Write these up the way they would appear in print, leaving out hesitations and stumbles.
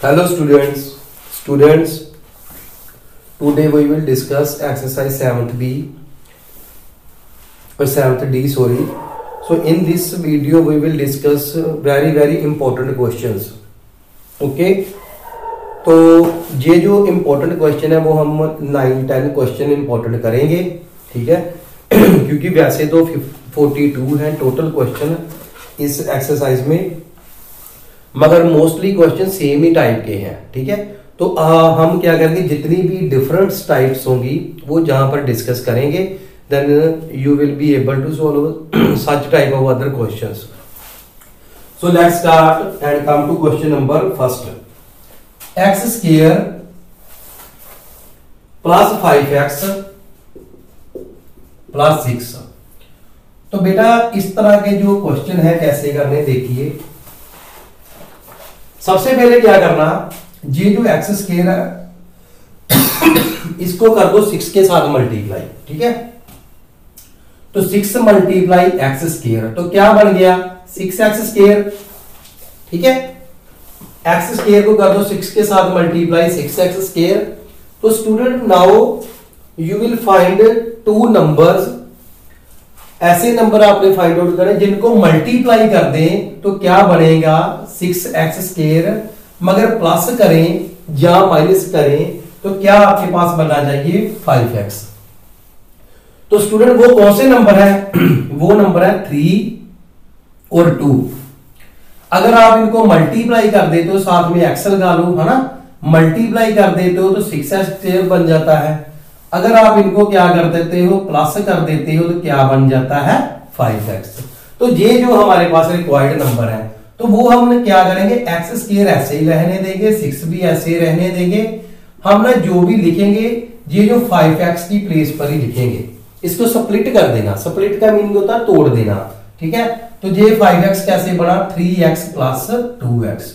Hello students, today we will discuss exercise 7th B or 7th D, sorry. So in this video we will discuss very important questions. Okay, तो ये जो important question है वो हम 9-10 question important करेंगे, ठीक है। क्योंकि वैसे तो 42 है टोटल क्वेश्चन इस एक्सरसाइज में, मगर मोस्टली क्वेश्चन सेम ही टाइप के हैं, ठीक है। तो हम क्या करेंगे, जितनी भी डिफरेंट टाइप्स होंगी वो जहां पर डिस्कस करेंगे, then you will be able to solve such type of other questions. So let's start and come to question number first. X square plus 5x plus 6। तो बेटा इस तरह के जो क्वेश्चन है कैसे करने, देखिए सबसे पहले क्या करना, ये जो एक्स स्क्वायर है इसको कर दो 6 के साथ मल्टीप्लाई, ठीक है। तो 6 मल्टीप्लाई एक्स स्क्वायर, तो क्या बन गया 6x स्क्वायर, ठीक है। एक्स स्क्वायर को कर दो 6 के साथ मल्टीप्लाई 6x स्क्वायर। तो student now you will find 2 numbers, ऐसे नंबर आपने फाइंड आउट करें जिनको मल्टीप्लाई कर दें तो क्या बनेगा 6x स्क्वायर, मगर प्लस करें या माइनस करें तो क्या आपके पास बनना चाहिए 5x। तो स्टूडेंट वो कौन से नंबर है, वो नंबर है 3 और 2। अगर आप इनको मल्टीप्लाई कर देते हो, साथ में x लगा लो, है ना, मल्टीप्लाई कर देते हो तो 6x स्क्वायर बन जाता है। अगर आप इनको क्या कर देते हो, प्लस कर देते हो, तो क्या बन जाता है 5x। तो ये जो हमारे पास रिक्वायर्ड नंबर है, तो वो हम क्या करेंगे, एक्स स्क्वायर ऐसे ही रहने देंगे, 6 भी ऐसे ही रहने देंगे। हम ना जो भी लिखेंगे ये जो 5x की प्लेस पर ही लिखेंगे, इसको स्प्लिट कर देना। स्प्लिट का मीनिंग होता है तोड़ देना, ठीक है। तो ये 5x कैसे बना, 3x प्लस 2x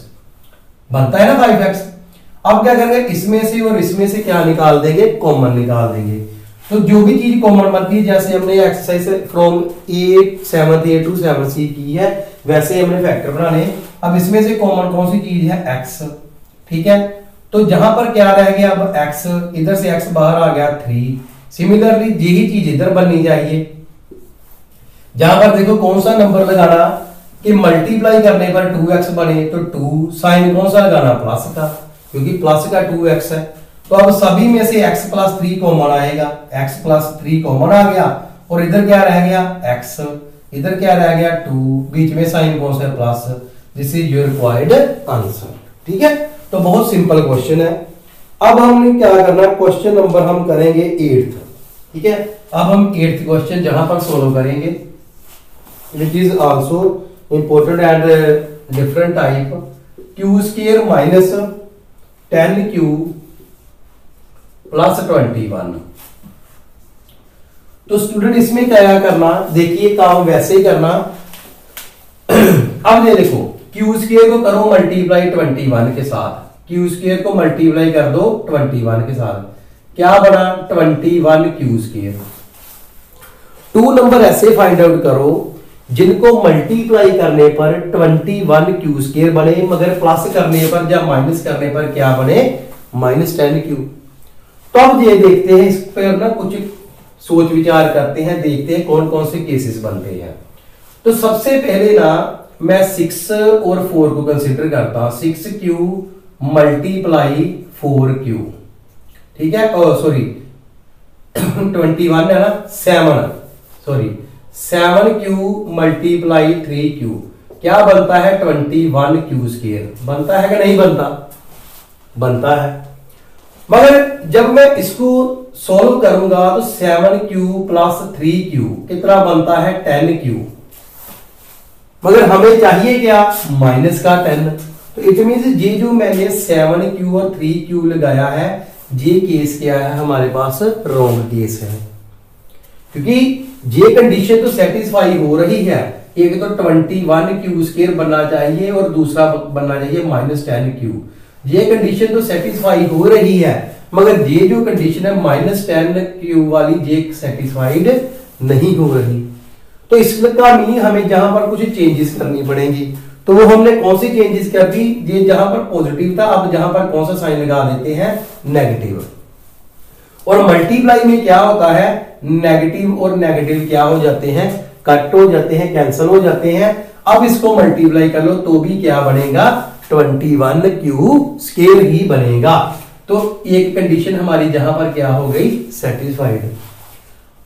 बनता है ना 5x। अब क्या करेंगे, इसमें से और इसमें से क्या निकाल देंगे, कॉमन निकाल देंगे। तो जो भी चीज कॉमन बनती है, जैसे हमने exercise from 7A to 7C की है, वैसे हमने फैक्टर बनाने। अब इसमें से कॉमन कौन सी चीज है, x, ठीक है। तो जहां पर क्या रह गया, अब x, इधर से x बाहर आ गया 3। सिमिलरली यही चीज इधर बननी चाहिए। जहां पर देखो कौन सा नंबर लगाना कि मल्टीप्लाई करने पर 2x बने, तो 2 साइन कौन सा लगाना, प्लस का, क्योंकि प्लस का 2x है। तो अब सभी में से x प्लस 3 कॉमन आएगा, x प्लस 3 कॉमन आ गया, और इधर क्या रह गया x, इधर क्या रह गया 2, बीच में साइन कौन सा, plus. This is your required answer, ठीक है। तो बहुत सिंपल क्वेश्चन है। अब हमने क्या करना, क्वेश्चन नंबर हम करेंगे 8th, ठीक है। अब हम 8th क्वेश्चन जहां पर सोल्व करेंगे, which is also important and different type. Q square minus 10q plus 21। तो स्टूडेंट इसमें क्या करना, देखिए काम वैसे ही करना। अब ये देखो, क्यू स्क्वायर को करो मल्टीप्लाई 21 के साथ, क्यू स्क्वायर को मल्टीप्लाई कर दो 21 के साथ, क्या बना 21q स्क्वायर। 2 नंबर ऐसे फाइंड आउट करो जिनको मल्टीप्लाई करने पर 21q स्क्वायर बने, मगर प्लस करने पर या माइनस करने पर क्या बने, -10q। तो अब ये देखते हैं, इस पर ना कुछ सोच विचार करते हैं, देखते हैं कौन कौन से केसेस बनते हैं। तो सबसे पहले ना मैं 6 और 4 को कंसीडर करता हूं, 6q मल्टीप्लाई 4q, ठीक है। सॉरी 21 है ना, 7q मल्टीप्लाई 3q, क्या बनता है 21q स्क्वायर, बनता है कि नहीं बनता, बनता है। मगर जब मैं इसको सॉल्व करूंगा तो 7q प्लस 3q कितना बनता है 10q, मगर हमें चाहिए क्या, माइनस का 10। तो इट मींस ये जो मैंने 7q और 3q लगाया है, ये केस क्या है हमारे पास, रॉन्ग केस है। क्योंकि ये कंडीशन तो सेटिस्फाई हो रही है, एक तो 21q स्क्वायर बनना चाहिए और दूसरा बनना चाहिए -10q। ये कंडीशन तो सेटिस्फाई हो रही है, मगर ये जो कंडीशन है -10q वाली, ये सेटिस्फाइड नहीं हो रही। तो इसका मीनिंग हमें जहां पर कुछ चेंजेस करनी पड़ेंगी। तो वो हमने कौन सी चेंजेस कर दी, ये जहां पर पॉजिटिव था अब जहां पर कौन सा साइन लगा देते हैं, नेगेटिव। और मल्टीप्लाई में क्या होता है, नेगेटिव और नेगेटिव क्या हो जाते हैं, कट हो जाते हैं, कैंसिल हो जाते हैं। अब इसको मल्टीप्लाई कर लो तो भी क्या बनेगा, 21 क्यू स्केयर ही बनेगा। तो एक कंडीशन हमारी जहां पर क्या हो गई, सेटिस्फाइड।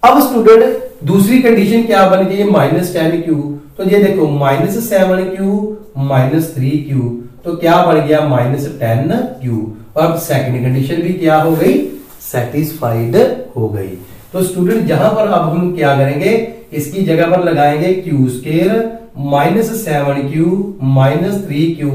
अब स्टूडेंट दूसरी कंडीशन क्या बन गई, -10 क्यू। तो ये देखो -7 क्यू -3 क्यू, तो क्या बन गया, -10 क्यू। अब सेकंड कंडीशन भी क्या हो गई, सेटिस्फाइड हो गई। तो स्टूडेंट जहां पर अब हम क्या करेंगे, इसकी जगह पर लगाएंगे Q square -7 Q -3 Q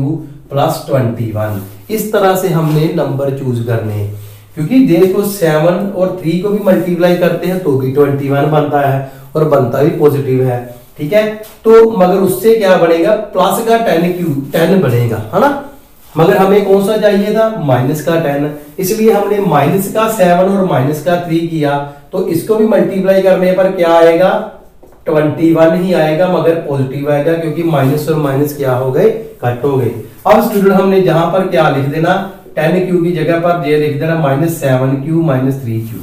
plus 21। इस तरह से हमने नंबर चूज करने, क्योंकि देखो 7 और 3 को भी मल्टीप्लाई करते हैं तो भी 21 बनता है और बनता भी पॉजिटिव है, ठीक है। तो मगर उससे क्या बनेगा, प्लस का 10 बनेगा, है ना। मगर हमें कौन सा चाहिए था, माइनस का 10, इसलिए हमने माइनस का 7 और माइनस का 3 किया। तो इसको भी मल्टीप्लाई करने पर क्या आएगा, 21 ही आएगा, मगर पॉजिटिव आएगा, क्योंकि माइनस और माइनस क्या हो गए, कट हो गए। अब स्टूडेंट हमने जहां पर क्या लिख देना, 10 क्यू की जगह पर ये लिख देना -7 क्यू -3 क्यू।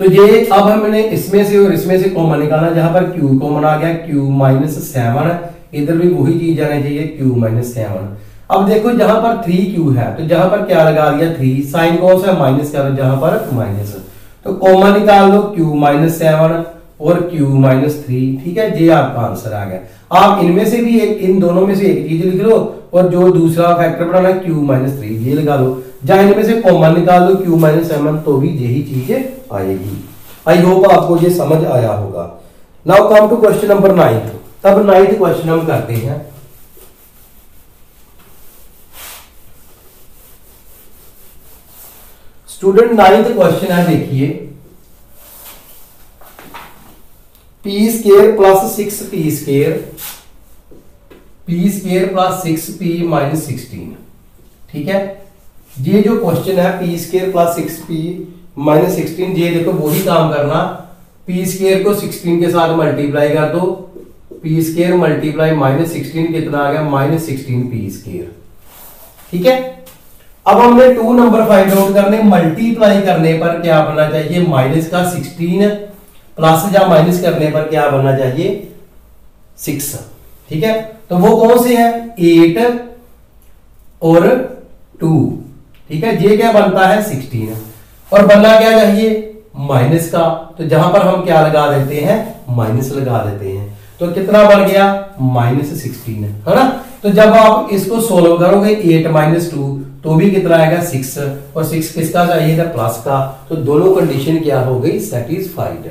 तो ये अब हमने इसमें से और इसमें से कॉमन निकालना, जहां पर क्यू कॉमन आ गया, क्यू -7, इधर भी वही चीज आनी चाहिए, क्यू -7। अब देखो जहां पर 3 क्यू है तो जहां पर क्या लगा दिया, 3 साइन कौन सा, माइनस का, जहां पर माइनस, तो कॉमन निकाल दो, क्यू -7 और क्यू -3, ठीक है। ये आपका आंसर आ गया। आप इनमें से भी एक, इन दोनों में से एक चीज लिख लो और जो दूसरा फैक्टर बनाना है क्यू -3 ये लगा लो, जहां इनमें से कॉमन निकाल दो क्यू -7 तो भी यही चीज आएगी। आई होप आपको ये समझ आया होगा। Now come to question number 9। तब 9th क्वेश्चन हम करते हैं। स्टूडेंट 9th क्वेश्चन है, देखिए P square plus 6p square, P square plus 6p -16, ठीक है। ये जो क्वेश्चन है पी स्केयर प्लस 6p -16, ये देखो वही काम करना, पी स्केयर को 16 के साथ मल्टीप्लाई कर दो, पी स्केयर मल्टीप्लाई -16 कितना आ गया, -16p स्केयर, ठीक है। अब हमने 2 नंबर फाइंड आउट करने, मल्टीप्लाई करने पर क्या बनना चाहिए, माइनस का 16, प्लस या माइनस करने पर क्या बनना चाहिए, 6, ठीक है। तो वो कौन से हैं, 8 और 2, ठीक है। ये क्या बनता है, 16, और बनना क्या चाहिए, माइनस का, तो जहां पर हम क्या लगा देते हैं, माइनस लगा देते हैं। तो कितना बन गया, -16, है ना। तो जब आप इसको सोल्व करोगे 8 - 2 तो भी कितना आएगा, 6, और 6 किसका चाहिए था, प्लस का। तो दोनों कंडीशन क्या हो गई, सेटिस्फाइड।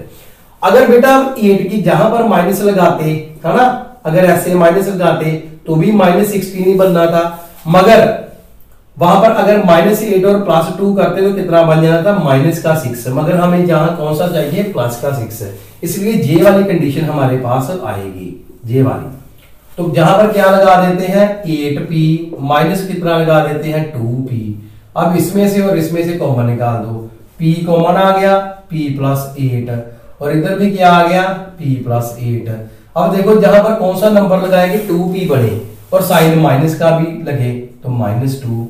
अगर बेटा 8 की जहां पर माइनस लगाते, है ना, अगर ऐसे माइनस लगाते तो भी -16 ही बनना था, मगर वहां पर अगर -8 और +2 करते तो कितना बन जाना था, -6, मगर हमें जहां कौन सा चाहिए, +6, इसलिए जे वाली कंडीशन हमारे पास आएगी, जे वाली। तो जहां पर क्या लगा देते हैं, 8p माइनस कितना लगा देते हैं, 2p। अब इसमें से और इसमें से कॉमन निकाल दो, p कॉमन आ गया, p + 8, और इधर भी क्या आ गया, p + 8। अब देखो जहां पर कौन सा नंबर लगाएंगे, 2p बने और साइन माइनस का भी लगे तो -2।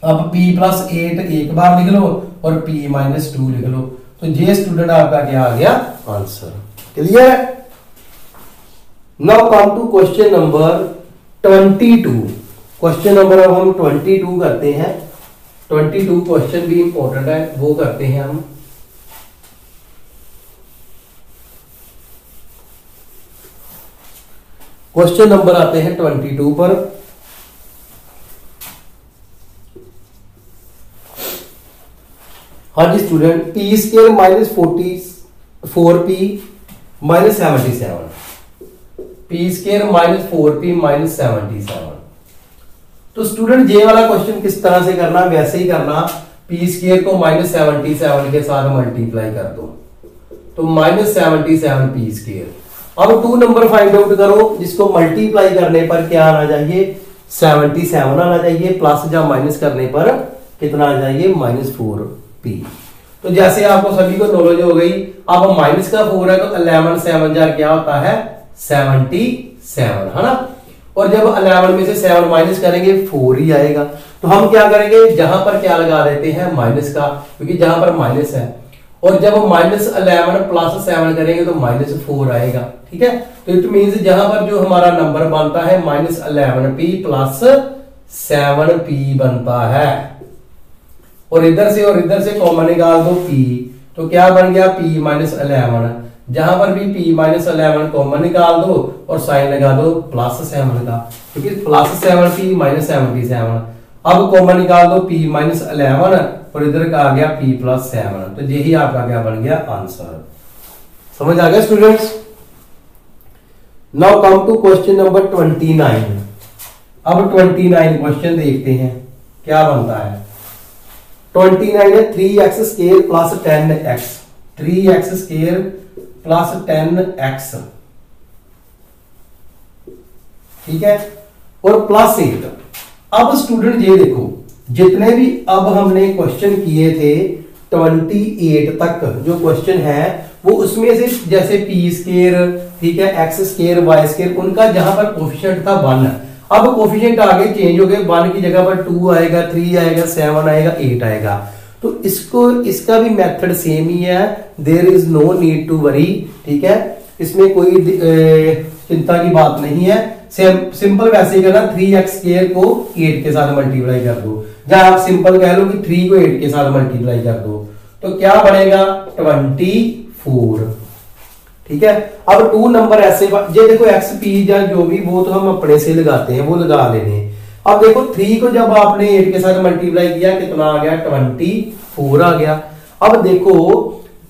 अब p + 8 एक बार लिख लो और p - 2 लिख लो, तो ये स्टूडेंट आपका क्या आ गया, आंसर। क्लियर है। Now come to question number 22। Question number अब हम 22 करते हैं। 22 क्वेश्चन भी इंपॉर्टेंट है, वो करते हैं हम। क्वेश्चन नंबर आते हैं 22 पर। हाँ जी student, p square -44p -77, p square -4p -77। तो स्टूडेंट ये वाला क्वेश्चन किस तरह से करना, वैसे ही करना, पी स्केयर को -77 के साथ मल्टीप्लाई कर दो, तो -77p स्केयर। अब 2 नंबर फाइंड आउट करो, जिसको मल्टीप्लाई करने पर क्या आना चाहिए, 77 आना चाहिए, प्लस या माइनस करने पर कितना आ चाहिए, -4p। तो जैसे आपको सभी को नॉलेज हो गई, अब माइनस का 4 है तो 11 7 क्या होता है, 77, है ना। और जब 11 में से 7 माइनस करेंगे 4 ही आएगा। तो हम क्या करेंगे, जहां पर क्या लगा देते हैं माइनस का, क्योंकि जहां पर माइनस है, और जब -11 प्लस 7 करेंगे तो -4 आएगा। ठीक है, तो इट मींस जहां पर जो हमारा नंबर बनता है -11p प्लस 7p बनता है, और इधर से कॉमन निकाल दो p, तो क्या बन गया p -11। जहां पर भी p -11 कॉमन निकाल दो और साइन लगा दो +7 का, क्योंकि +7p -7p 7। अब कॉमन निकाल दो p -11 और इधर का आ गया p + 7, तो यही आपका क्या बन गया आंसर। समझ आ गया students. Now come to question number 29। अब 29 क्वेश्चन देखते हैं क्या बनता है। 29 है 3x² + 10x, 3x² + 10x, ठीक है, और +8। अब स्टूडेंट ये देखो, जितने भी अब हमने क्वेश्चन किए थे 28 तक जो क्वेश्चन है, वो उसमें से जैसे p², ठीक है, x², y², उनका जहां पर कोफिशिएंट था 1, अब कोफिशिएंट आगे चेंज हो गए, 1 की जगह पर 2 आएगा, 3 आएगा, 7 आएगा, 8 आएगा। तो इसका भी मेथड सेम ही है, there is no need to worry. ठीक है, इसमें कोई चिंता की बात नहीं है, सिंपल वैसे ही करना, 3x² को 8 के साथ मल्टीप्लाई कर दो, या आप सिंपल कह लो कि 3 को 8 के साथ मल्टीप्लाई कर दो, तो क्या बनेगा 24। ठीक है, अब 2 नंबर ऐसे, ये देखो xp या जो भी, वो तो हम अपने से लगाते हैं, वो लगा लेने। अब देखो 3 को जब आपने 8 के साथ मल्टीप्लाई किया, कितना आ गया 24 आ गया। अब देखो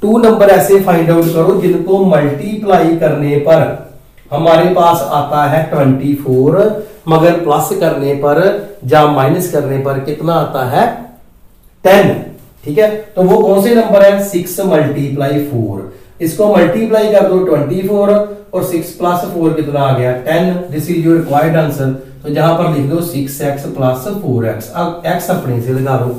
2 नंबर ऐसे फाइंड आउट करो जिनको मल्टीप्लाई करने पर हमारे पास आता है 24, मगर प्लस करने पर या माइनस करने पर कितना आता है 10। ठीक है, तो वो कौन से नंबर है, 6 × 4। इसको मल्टीप्लाई कर दो 24 और 6 + 4 कितना आ गया 10। This is your required answer. तो जहां पर लिख दो 6x + 4x। अब x अपने से लगा दो।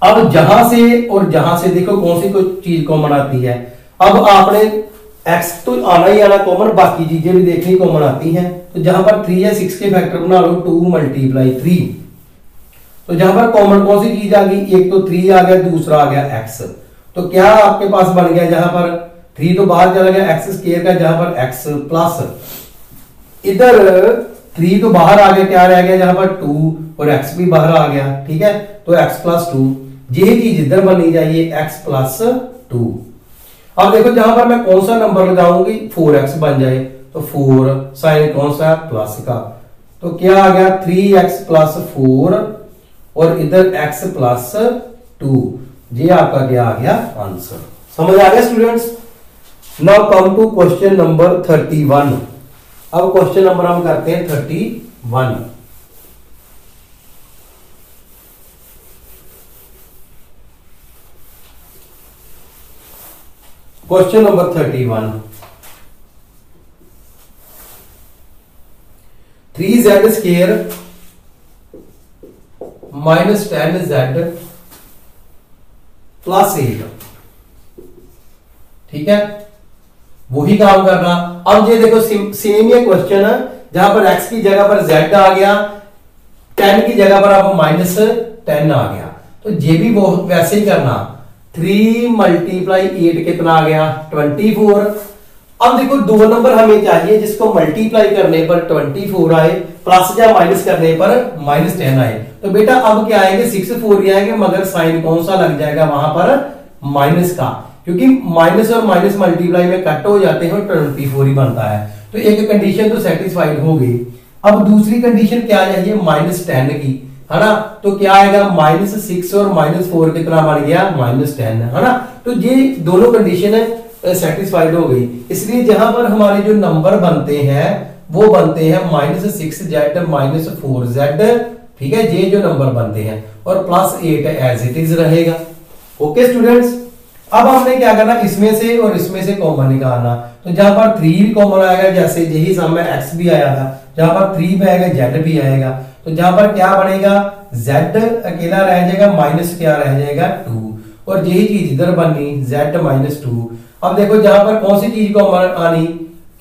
अब जहां से और जहां से देखो कौन सी कोई चीज कॉमन आती है। अब आपने x तो आना ही आना कॉमन, बाकी चीजें भी देखनी कॉमन आती हैं। तो जहां पर 3 है 6 के फैक्टर बना लो 2 × 3। तो जहां पर कॉमन कौन सी चीज आ गई, एक तो 3 आ गया, दूसरा आ गया x। तो क्या आपके पास बन गया, जहां पर 3 तो बाहर चला गया x² का, जहां पर x प्लस इधर 3 तो बाहर आ गया, क्या रह गया जहां पर 2 और x भी बाहर आ गया। ठीक है, तो x + 2, ये चीज इधर बननी चाहिए x + 2। अब देखो जहां पर मैं कौन सा नंबर लगाऊंगी 4x बन जाए, तो 4 साइन कौन सा प्लस का, तो क्या आ गया 3x + 4 और इधर x + 2। ये आपका क्या आ गया आंसर। समझ आ गया students. Now come to question number 31। अब क्वेश्चन नंबर हम करते हैं 31। Question number 31, 3z² - 10z + 8। ठीक है, वही काम करना। अब ये देखो सेम ये क्वेश्चन है, जहां पर x की जगह पर z आ गया, 10 की जगह पर अब -10 आ गया, तो ये भी वो वैसे ही करना। 3 × 8 कितना आ गया 24। अब देखो 2 नंबर हमें चाहिए जिसको मल्टीप्लाई करने पर 24 आए, प्लस या माइनस करने पर -10 आए। तो बेटा अब क्या आएंगे 6 4 ही आएंगे, मगर साइन कौन सा लग जाएगा वहां पर माइनस का, क्योंकि माइनस और माइनस मल्टीप्लाई में कट हो जाते हैं और 24 ही बनता है। तो एक कंडीशन तो सेटिस्फाइड हो गई। अब दूसरी कंडीशन क्या चाहिए -10 की, है ना। तो क्या आएगा -6 और -4 कितना बन गया -10, है ना। तो ये दोनों कंडीशन सेटिस्फाइड हो गई। इसलिए जहां पर हमारे जो नंबर बनते हैं वो बनते हैं -6z - 4z। ठीक है, ये जो नंबर बनते हैं, और +8 एज इट इज रहेगा। ओके स्टूडेंट्स, अब हमने क्या करना, इसमें से और इसमें से कॉमन निकालना। तो जहां पर 3 भी कॉमन आएगा, जैसे यही समय x भी आया था, जहां पर 3 भी आएगा z भी आएगा। तो जहां पर क्या बनेगा z अकेला रह जाएगा, माइनस क्या रह जाएगा 2, और यही चीज इधर बनी z - 2। अब देखो जहां पर कौन सी चीज कॉमन आनी,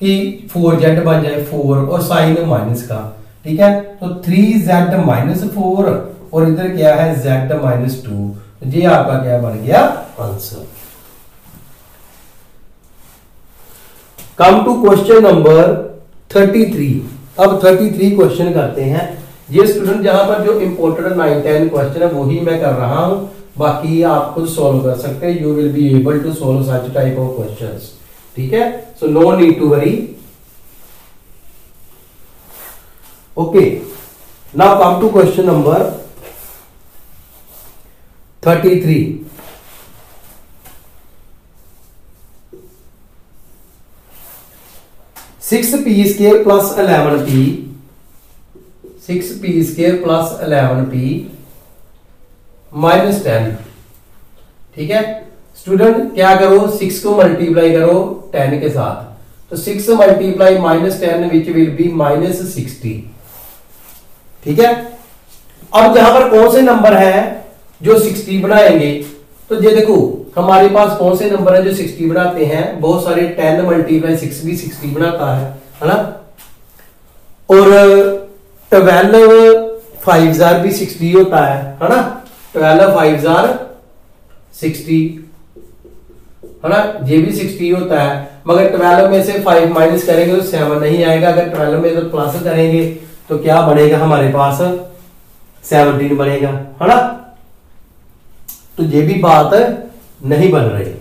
कि 4z बन जाए 4 और साइन माइनस का, ठीक है। तो 3z माइनस 4 और इधर क्या है z माइनस 2, तो ये आपका क्या बन गया answer. Come to question number 33। अब 33 क्वेश्चन करते हैं। ये स्टूडेंट जहां पर जो इंपोर्टेंट 9-10 क्वेश्चन है वही मैं कर रहा हूं, बाकी आप खुद सॉल्व कर सकते हैं। You will be able to solve such type of questions, ठीक है। So no need to worry. Okay, now come to question number 33। Six P square plus 11p, 6p square plus 11p minus 10, ठीक है। Student क्या करो, 6 को multiply करो 10 के साथ, तो 6 multiply minus 10 which will be minus 60, ठीक है। अब जहां पर कौन से नंबर है जो 60 बनाएंगे, तो ये देखो हमारे पास कौन से नंबर है जो 60 बनाते हैं, बहुत सारे 10 मल्टीप्लाई 6 भी 60 बनाता है ना, और 12 5 भी 60 होता है ना, 12 5 60 है ना, ये भी 60 होता है। मगर 12 में से 5 माइनस करेंगे तो 7 नहीं आएगा, अगर 12 में तो प्लस करेंगे तो क्या बनेगा हमारे पास 17 बनेगा, है ना। तो ये भी बात नहीं बन रही।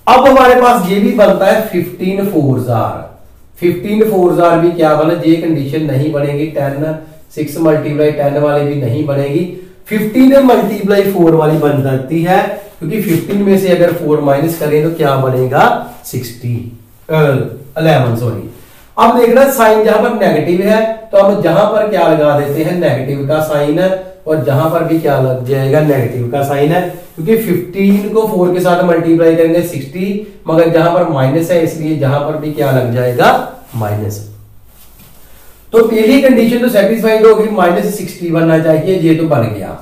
अब हमारे पास ये भी बनता है 15 4 भी क्या बना, ये कंडीशन नहीं बनेगी। 10 6 मल्टीप्लाई 10 वाले भी नहीं बनेगी, 15 मल्टीप्लाई 4 वाली बन जाती है, क्योंकि 15 में से अगर 4 माइनस करें तो क्या बनेगा 11 सॉरी। अब देखना साइन जहां पर नेगेटिव है तो हम जहां पर क्या लगा देते हैं नेगेटिव का साइन है, और जहां पर भी क्या लग जाएगा नेगेटिव का साइन है, क्योंकि 15 को 4 के साथ मल्टीप्लाई करेंगे 60, मगर जहां पर माइनस है इसलिए जहां पर भी क्या लग जाएगा माइनस। तो पहली कंडीशन तो सेटिस्फाइड होगी, माइनस 60 बनना चाहिए, ये तो बन गया।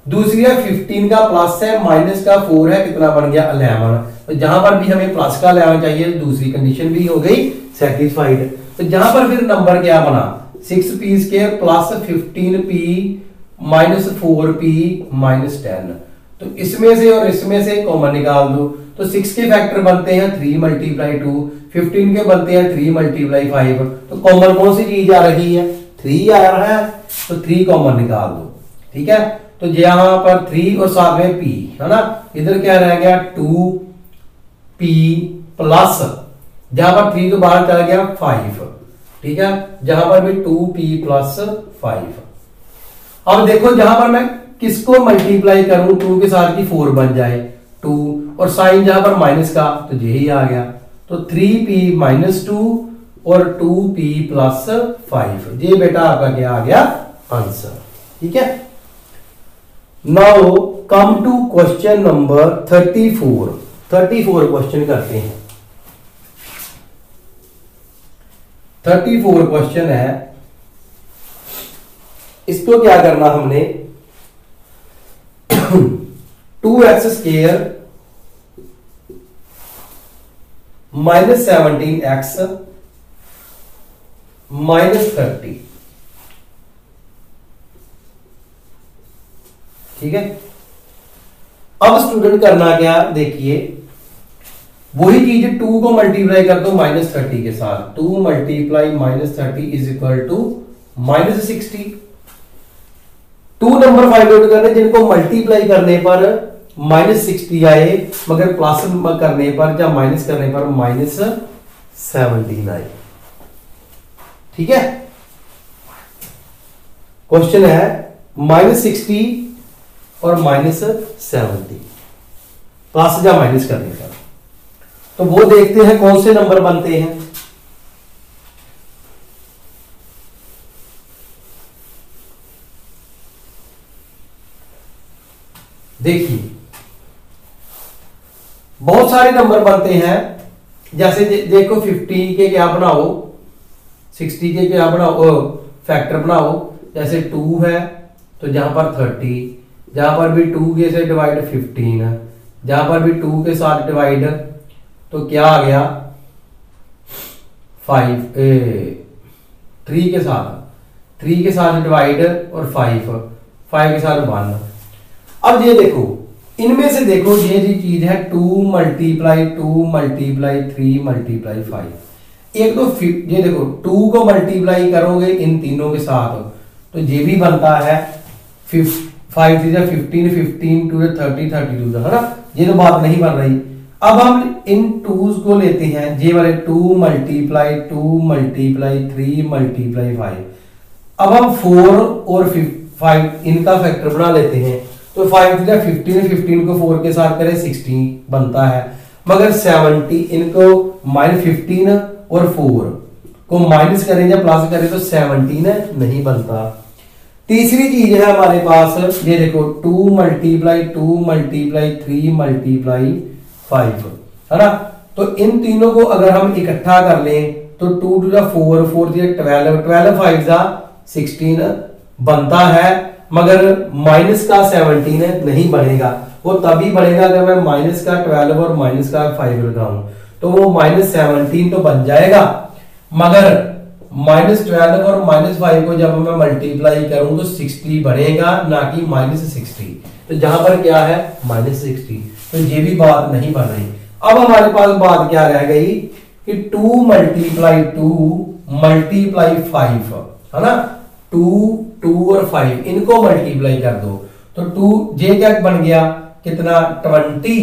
दूसरी है 15 का प्लस है माइनस का 4 है, कितना बन गया 11, तो जहां पर भी हमें प्लस का 11 चाहिए, दूसरी कंडीशन भी हो गई सेटिस्फाइड। तो जहां पर फिर नंबर क्या बना 6p square plus 15p minus 4p minus 10, तो इसमें से और इसमें से कॉमन निकाल दो, तो 6 के फैक्टर बनते हैं 3 मल्टीप्लाई 2, 15 के बनते हैं 3 मल्टीप्लाई 5, तो कॉमन कौन सी चीज आ रही है 3 आ रहा है, तो 3 कॉमन निकाल दो, ठीक है। तो यहां पर 3 और साथ में p है ना, इधर क्या रह गया 2p प्लस, जहां पर 3 तो बाहर चला गया 5, ठीक है, जहां पर भी 2p प्लस 5। अब देखो जहां पर मैं किसको मल्टीप्लाई करूं 2 के साथ की 4 बन जाए 2, और साइन जहां पर माइनस का तो यही आ गया, तो 3p माइनस 2 और 2p प्लस 5, ये बेटा आपका क्या आ गया आंसर, ठीक है। Now come to question number 34 question करते हैं। 34 क्वेश्चन है, इसको क्या करना हमने 2x square minus 17x minus 30, ठीक है। अब स्टूडेंट करना क्या, देखिए वही चीज 2 को मल्टीप्लाई कर दो माइनस 30 के साथ, 2 multiply minus 30 is equal to minus 60। 2 number find out करने जिनको मल्टीप्लाई करने पर माइनस 60 आए, मगर प्लस करने पर या माइनस करने पर माइनस 17 आए, ठीक है। क्वेश्चन है माइनस 60 और माइनस 70, प्लस या माइनस करने पर, तो वो देखते हैं कौन से नंबर बनते हैं। देखिए बहुत सारे नंबर बनते हैं, जैसे देखो 50 के क्या बनाओ, 60 के क्या बनाओ फैक्टर बनाओ, जैसे 2 है तो जहां पर 30, जहां पर भी 2 के से डिवाइड 15, जहां पर भी 2 के साथ डिवाइड, तो क्या आ गया 3 के साथ डिवाइड और 5 के साथ 1। अब ये देखो, इनमें से देखो ये जी चीज है 2 मल्टीप्लाई 3 मल्टीप्लाई 5। एक तो ये देखो 2 को मल्टीप्लाई करोगे इन तीनों के साथ तो ये भी बनता है 5 15 15 2 30 32, है ना, ये तो बात नहीं बन रही। अब हम इन 2s को लेते हैं, ये वाले 2 मल्टीप्लाई 3 मल्टीप्लाई 5। अब हम 4 और 5 इनका फैक्टर बना लेते हैं, तो 5 15 को 4 के साथ करें 16 बनता है, मगर 70 इनको -15 और 4 को माइनस करें या प्लस करें तो 17 नहीं बनता। तीसरी चीज है हमारे पास, ये देखो 2 मल्टीप्लाई 3 मल्टीप्लाई 5, है ना, तो इन तीनों को अगर हम इकट्ठा कर लें तो 2 टू 4 4 12 12 5 16 बनता है, मगर माइनस का 17 नहीं बनेगा। वो तभी बनेगा अगर मैं माइनस का 12 और माइनस का 5 लगाऊं, तो वो -17 तो बन जाएगा, मगर -12 और -5 को जब मैं मल्टीप्लाई करूं तो 60 बनेगा, ना कि -60। तो जहां पर क्या है -60, तो ये भी बात नहीं बन रही। अब हमारे पास बात क्या रह गई कि 2 मल्टीप्लाई 5, है ना, 2 और 5 इनको मल्टीप्लाई कर दो तो 2 ये क्या बन गया कितना 20,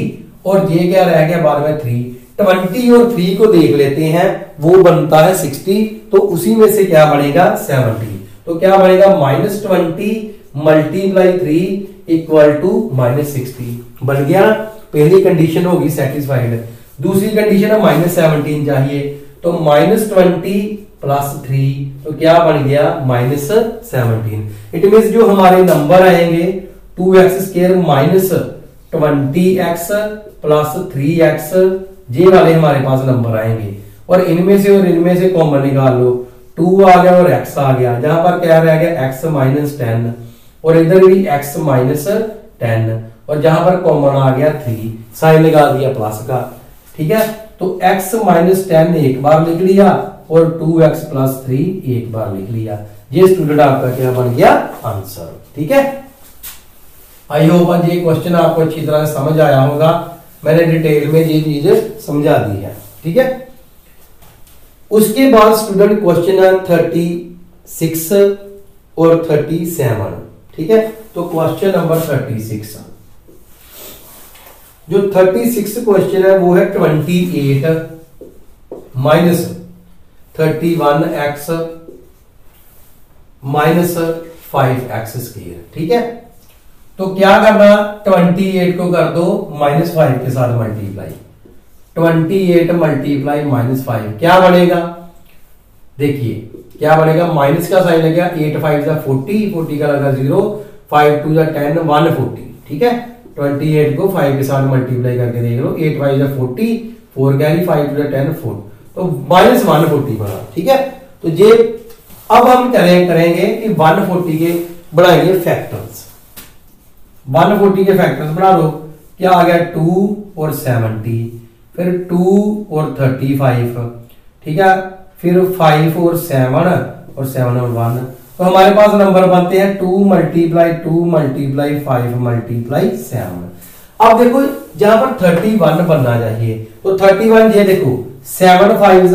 और ये क्या रह गया बाद में 3। 20 और 3 को देख लेते हैं, वो बनता है 60, तो उसी में से क्या बनेगा 70। तो क्या बनेगा -20 मल्टीप्लाई 3 इक्वल टू -60 बन गया। पहली कंडीशन होगी सेटिस्फाइड। दूसरी कंडीशन है -17 चाहिए, तो -20 प्लस 3 तो क्या बन गया -17। इट मीन जो हमारे नंबर आएंगे 2x² -20x प्लस 3x, ये वाले हमारे पास नंबर आएंगे, और इनमें से कॉमन निकाल लो। 2 आ गया और x आ गया, जहां पर क्या रह गया x -10, और इधर भी x -10, और जहां पर कॉमन आ गया 3, साइन लगा दिया प्लस का। ठीक है, तो x -10 एक बार लिख लिया और 2x + 3 एक बार लिख लिया। ये स्टूडेंट आपका क्या बन गया आंसर। ठीक है, आई होप आज ये क्वेश्चन आपको अच्छी तरह से समझ आया होगा। मैंने डिटेल में ये चीज समझा दी है। ठीक है, उसके बाद स्टूडेंट क्वेश्चन है 36 और 37। ठीक है, तो क्वेश्चन नंबर 36, जो 36 क्वेश्चन है वो है 28 माइनस 31x माइनस 5x²। ठीक है, तो क्या करना, 28 को कर दो -5 के साथ मल्टीप्लाई। 28 मल्टीप्लाई -5 क्या बनेगा, देखिए क्या बनेगा, माइनस का साइन लग गया, 8 5 40, 40 का लगा 0, 5 2 10 140। ठीक है, 28 को 5 के साथ मल्टीप्लाई करके देख लो, 8 5 40, 4 कैरी, 5 2 10 4, तो -140 बना। ठीक है, तो ये अब हम करेंगे कि 140 के बनाएंगे फैक्टर्स। 140 के फैक्टर्स बना दो, क्या आ गया 2 और 70, फिर 2 और 35, ठीक है, फिर 5 और 7 और 7 और 1, तो हमारे पास नंबर बनते हैं 2 मल्टीप्लाई 5 मल्टीप्लाई 7। अब देखो जहां पर 31 बनना चाहिए, तो 31 ये देखो 7 5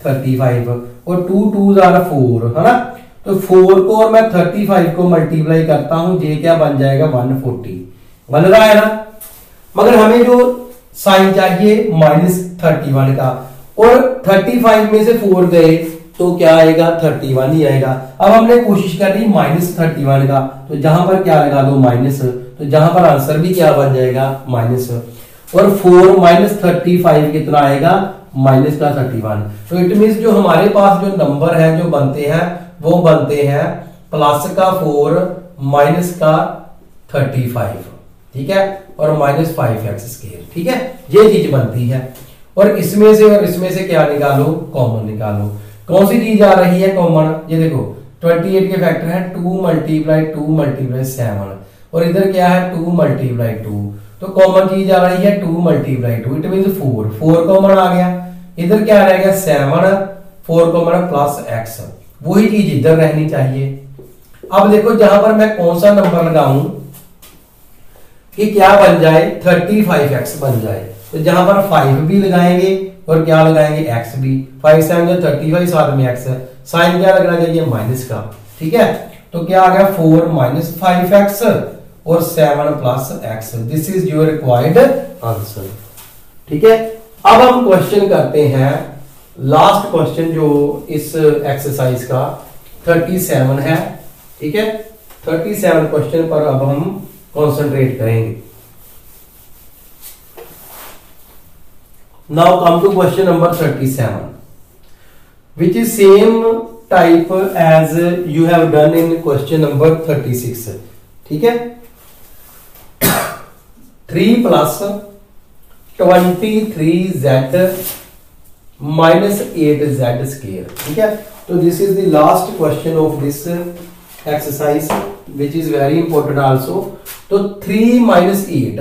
35 और 2 2 4, है ना, तो 4 को और मैं 35 को मल्टीप्लाई करता हूं, ये क्या बन जाएगा 140 बन रहा है ना, मगर हमें जो साइन चाहिए -31 का, और 35 में से 4 गए तो क्या आएगा 31 ही आएगा। अब हमने कोशिश करनी -31 का, तो जहां पर क्या लगा दो माइनस, तो जहां पर आंसर भी क्या बन जाएगा माइनस, और 4 -35 कितना आएगा -31। तो इट मीन जो हमारे पास जो नंबर है जो बनते हैं वो बनते हैं प्लस का 4 माइनस का 35, ठीक है, और -5x²। ठीक है, ये चीज बनती है, और इसमें से क्या निकालो, कॉमन निकालो। कौन सी चीज आ रही है कॉमन, ये देखो 28 के फैक्टर है 2 मल्टीप्लाई 7, और इधर क्या है 2 मल्टीप्लाई 2, तो कॉमन चीज आ रही है 2 मल्टीप्लाई 2, इट मीन 4 कॉमन आ गया। इधर क्या रह गया 7 4 कॉमन प्लस एक्स, वही चीज इधर रहनी चाहिए। अब देखो जहां पर मैं कौन सा नंबर लगाऊं कि क्या बन जाए, 35x बन जाए, तो जहां पर 5 भी लगाएंगे और क्या लगाएंगे x भी, 5 7 35, साथ में x है, साइन क्या लगना चाहिए माइनस का, ठीक है। तो क्या आ गया 4 माइनस 5x और 7 plus x, this is your required answer, ठीक है। अब हम क्वेश्चन करते हैं लास्ट क्वेश्चन जो इस एक्सरसाइज का 37 है, ठीक है। 37 क्वेश्चन पर अब हम कंसंट्रेट करेंगे। Now come to question number 37 which is same type as you have done in question number 36, ठीक है। 3 plus 23z minus 8z square, ठीक है। तो this is the last question of this exercise which is very important also. तो 3 minus 8,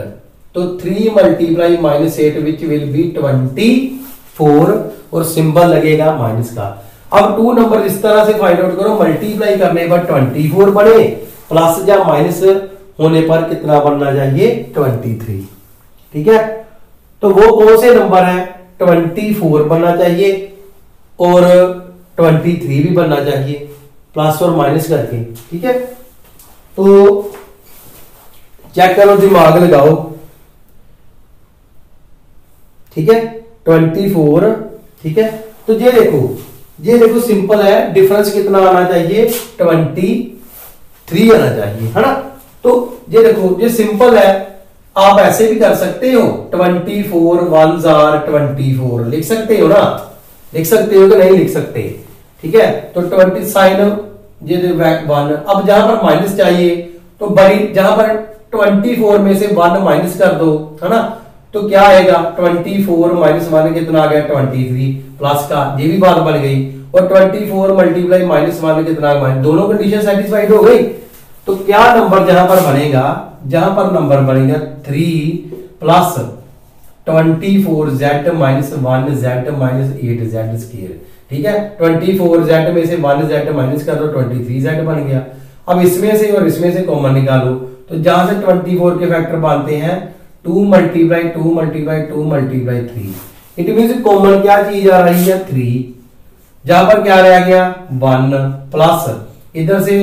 तो 3 multiply minus 8 which will be 24 और symbol लगेगा minus का। अब 2 नंबर इस तरह से फाइंड आउट करो, मल्टीप्लाई करने पर 24 बने, प्लस या माइनस होने पर कितना बनना चाहिए 23, ठीक है। तो वो कौन से नंबर है, 24 बनना चाहिए और 23 भी बनना चाहिए, प्लस और माइनस करके, ठीक है। तो चेक करो, दिमाग लगाओ, ठीक है। 24, ठीक है। तो ये देखो सिंपल है, डिफरेंस कितना आना चाहिए 23 आना चाहिए, है ना। तो ये देखो ये सिंपल है, आप ऐसे भी कर सकते हो, 24 1s are 24 लिख सकते हो ना, लिख सकते हो कि नहीं लिख सकते, ठीक है। तो 20 साइन ये 1, अब जहां पर माइनस चाहिए तो बड़ी जहां पर 24 में से 1 माइनस कर दो, है ना। तो क्या आएगा 24 माइनस 1 कितना आ गया 23 प्लस का, ये भी बात बन गई। और 24 मल्टीप्लाई माइनस 1 कितना, दोनों कंडीशन सेटिस्फाइड हो गई। तो क्या नंबर जहां पर बनेगा, जहां पर नंबर बनेगा 3 plus 24z minus 1z minus 8z square, ठीक है। 24z में से 1z माइनस कर दो, 23z बन गया। अब इसमें से और इसमें से कॉमन निकालो, तो जहां से 24 के फैक्टर बनते हैं 2 multiply 2 multiply 2 multiply 3, it means common क्या चीज आ रही है 3, जहां पर क्या रह गया 1 प्लस इधर से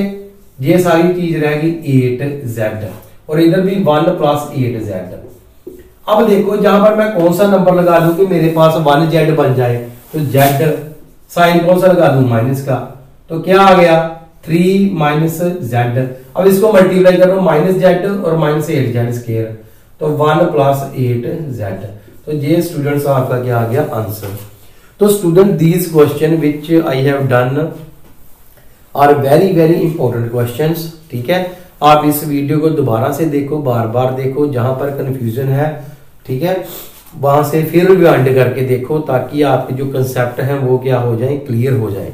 ये सारी चीज रहेगी 8z और इधर भी 1 प्लस 8z। अब देखो जहां पर मैं कौन सा नंबर लगा दूं कि मेरे पास 1z बन जाए, तो z साइन कौन सा लगा दूं माइनस का, तो क्या आ गया 3 माइनस z। अब इसको मल्टीप्लाई करो माइनस z और माइनस 8z स्क्वायर, तो 1 प्लस 8z। तो ये स्टूडेंट्स आपका क्या आ गया आंसर। तो student these questions which I have done are very very important questions, ठीक है। आप इस वीडियो को दोबारा से देखो, बार बार देखो, जहां पर कंफ्यूजन है, ठीक है, वहां से फिर रिवाइंड करके देखो, ताकि आपके जो कंसेप्ट हैं वो क्या हो जाए, क्लियर हो जाए।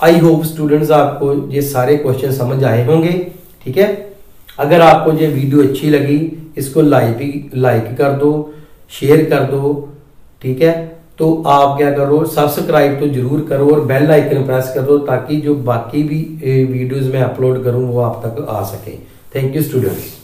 आई होप स्टूडेंट्स आपको ये सारे क्वेश्चन समझ आए होंगे, ठीक है। अगर आपको ये वीडियो अच्छी लगी, इसको लाइक कर दो, शेयर कर दो, ठीक है। तो आप क्या करो, सब्सक्राइब तो जरूर करो और बेल आइकन प्रेस कर दो, ताकि जो बाकी भी वीडियोस मैं अपलोड करूं वो आप तक आ सके। Thank you students.